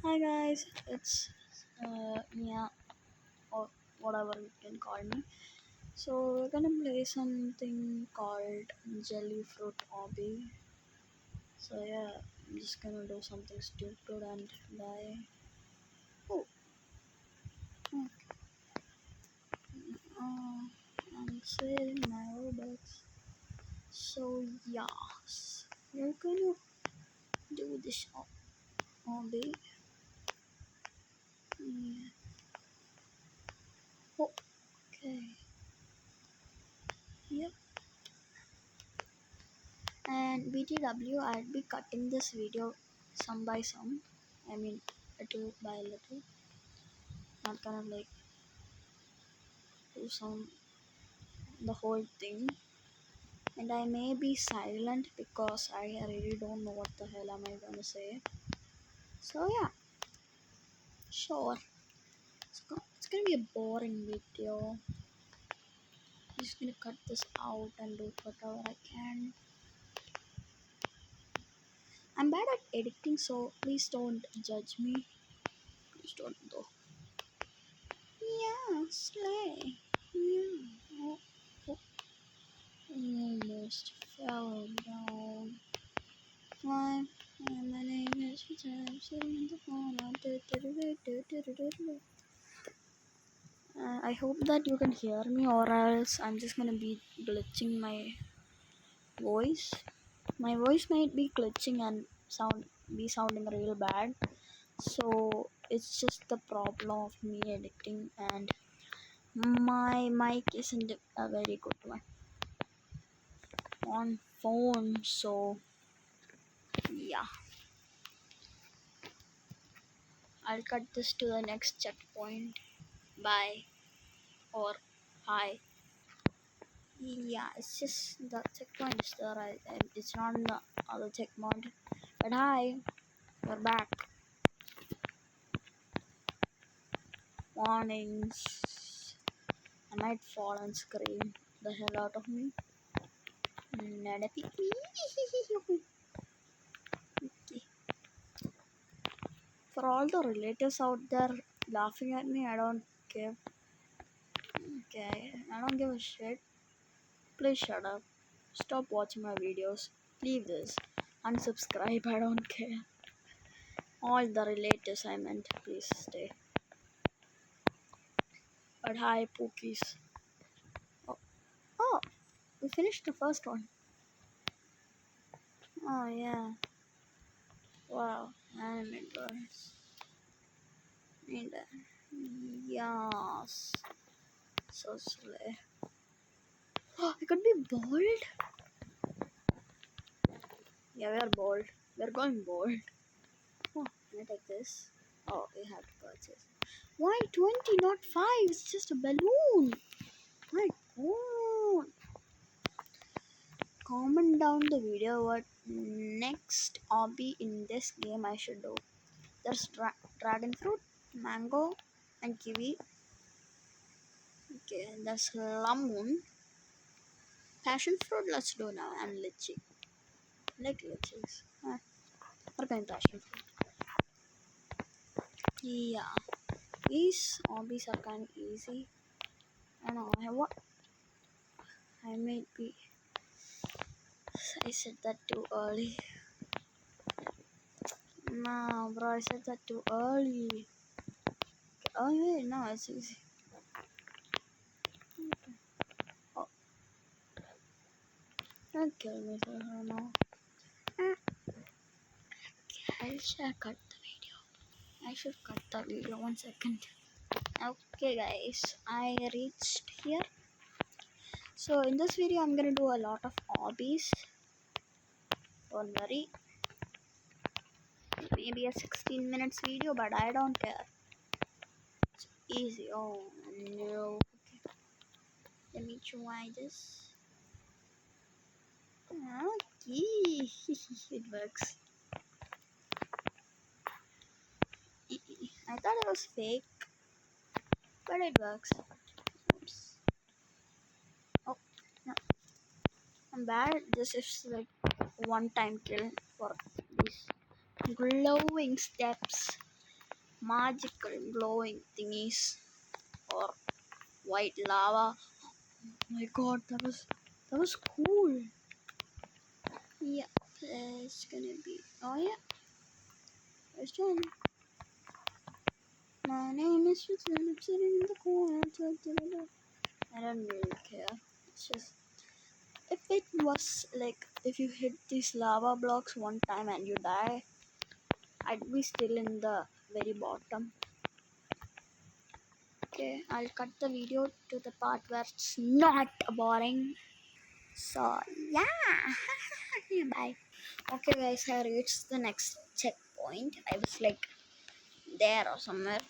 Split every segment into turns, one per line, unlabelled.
Hi guys, it's Mia or whatever you can call me. So we're gonna play something called Jelly Fruit Obby. So yeah, I'm just gonna do something stupid and die. Oh, oh, I'm saving my Robux. So yes, we're gonna do this Obby. Yeah. Oh, okay. Yep. And BTW, I'll be cutting this video some by some. I mean, little by little. Not gonna like do some the whole thing. And I may be silent because I really don't know what the hell am I gonna say. So yeah, sure. It's gonna be a boring video. I'm just gonna cut this out and do whatever I can. I'm bad at editing, so please don't judge me. Please don't though. Yeah, slay. Yeah. Oh, oh, almost fell down. Why? My name is Peter. I'm sitting in the corner. I hope that you can hear me, or else I'm just gonna be glitching my voice. My voice might be glitching and sounding real bad. So it's just the problem of me editing, and my mic isn't a very good one on phone. So yeah, I'll cut this to the next checkpoint. Bye or hi. Yeah, it's just the checkpoint is there. It's not in the other checkpoint. But hi, we're back. Warnings. I might fall and scream the hell out of me. Nada pick me. Okay. For all the relatives out there laughing at me, I don't care. Okay, I don't give a shit. Please shut up. Stop watching my videos. Leave this. Unsubscribe, I don't care. All the relatives I meant, please stay. But hi, Pookies. Oh, oh, we finished the first one. Oh, yeah. Wow, anime girls. And, yes. So slay. Oh, I could be bold. Yeah, we are bold. We are going bold. Oh, can I take this? Oh, we have to purchase. Why 20, not 5? It's just a balloon. My god. Comment down the video what next hobby in this game I should do. There's dragon fruit, mango, and kiwi. Okay, there's lemon. Passion fruit, let's do now, and lychee. Like lychees. We're going passion fruit. Yeah, these hobbies are kind of easy. I don't know. I might be. I said that too early. No, bro, I said that too early. Oh, wait, no, it's easy. Oh, don't kill me, sir. No. Ah, I should cut the video. I should cut the video. 1 second. Okay, guys, I reached here. So, in this video, I'm gonna do a lot of hobbies. Don't worry. Maybe a 16 minutes video, but I don't care. It's easy. Oh, no. Okay. Let me try this. Okay, it works. I thought it was fake, but it works. Oops. Oh, no. I'm bad. This is like one time kill for these glowing steps. magical glowing thingies or white lava. Oh my god, that was cool. Yeah, it's gonna be. Oh yeah, it's done. My name is Switzerland. I'm sitting in the corner. I don't really care. It's just if it was like if you hit these lava blocks one time and you die, I'd be still in the very bottom. Okay, I'll cut the video to the part where it's not boring. So yeah, bye. Okay guys, I reached the next checkpoint. I was like there or somewhere.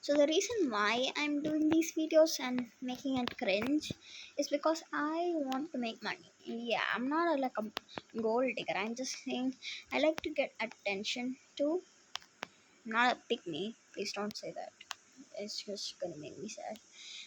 So the reason why I'm doing these videos and making it cringe is because I want to make money. Yeah, I'm not like a gold digger. I'm just saying I like to get attention too. I'm not a pick me. Please don't say that. It's just gonna make me sad.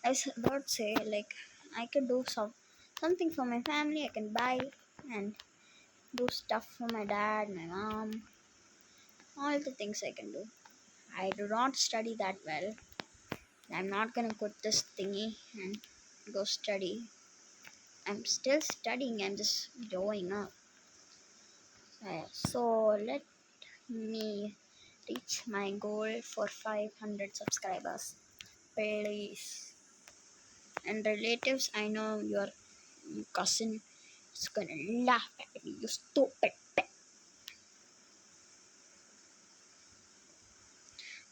I was about to say like I could do something for my family. I can buy and do stuff for my dad, my mom, all the things I can do. I do not study that well. I'm not gonna quit this thingy and go study. I'm still studying, I'm just growing up. So let me reach my goal for 500 subscribers. Please. And relatives, I know your cousin is gonna laugh at me, you stupid pet.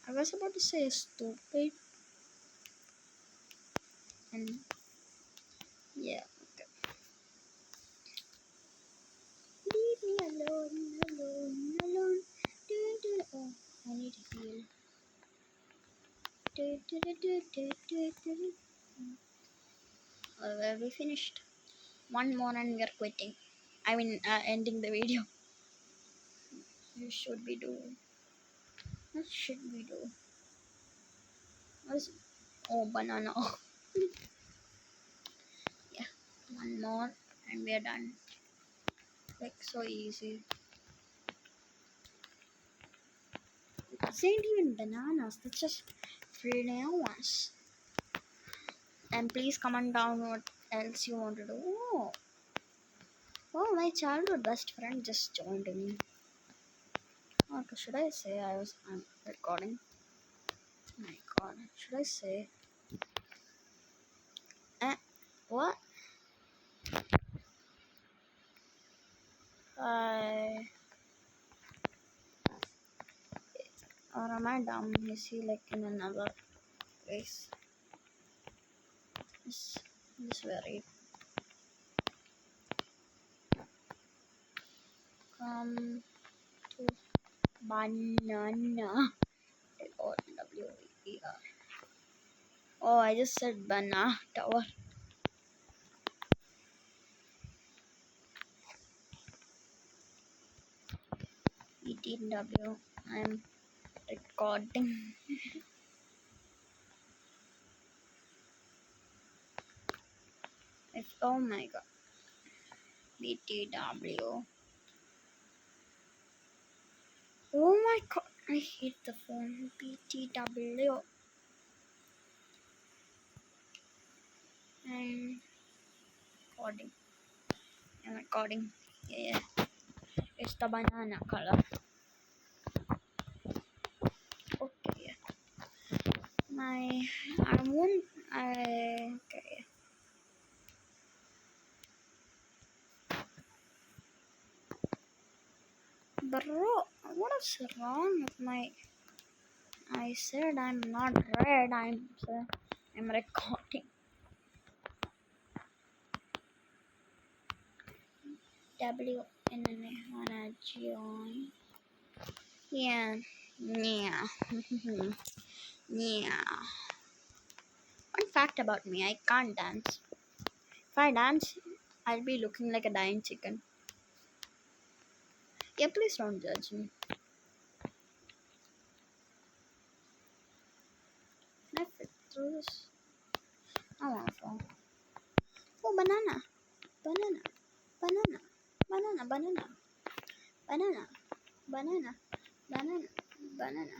I was about to say stupid. And yeah, okay. Leave me alone, alone, alone. Oh, I need to heal. We finished. One more and we are quitting. I mean, ending the video. What should we do? What should we do? What is it? Oh, banana. Yeah, one more and we are done. Like so easy. It ain't even bananas. That's just flowers. And please comment down what else you want to do. Oh, my childhood best friend just joined me. Okay, should I say I'm recording? Oh my god, should I say? What? Or am I dumb? Is he like in another place? This very. Come to banana. O-W-E-R. Oh, I just said banana tower. E-T-W. I'm recording. Oh my god. BTW. Oh my god. I hate the phone. BTW. I'm recording. I'm recording. Yeah. It's the banana color. Okay. Okay. Bro, what is wrong with my... I said I'm not red, I'm recording. WNNA wanna join? Yeah. Yeah. Yeah. One fact about me, I can't dance. If I dance, I'll be looking like a dying chicken. Yeah, please don't judge me. Can I fit through this? I wanna fall. Oh, banana. Banana. Banana. Banana. Banana. Banana. Banana. Banana. Banana.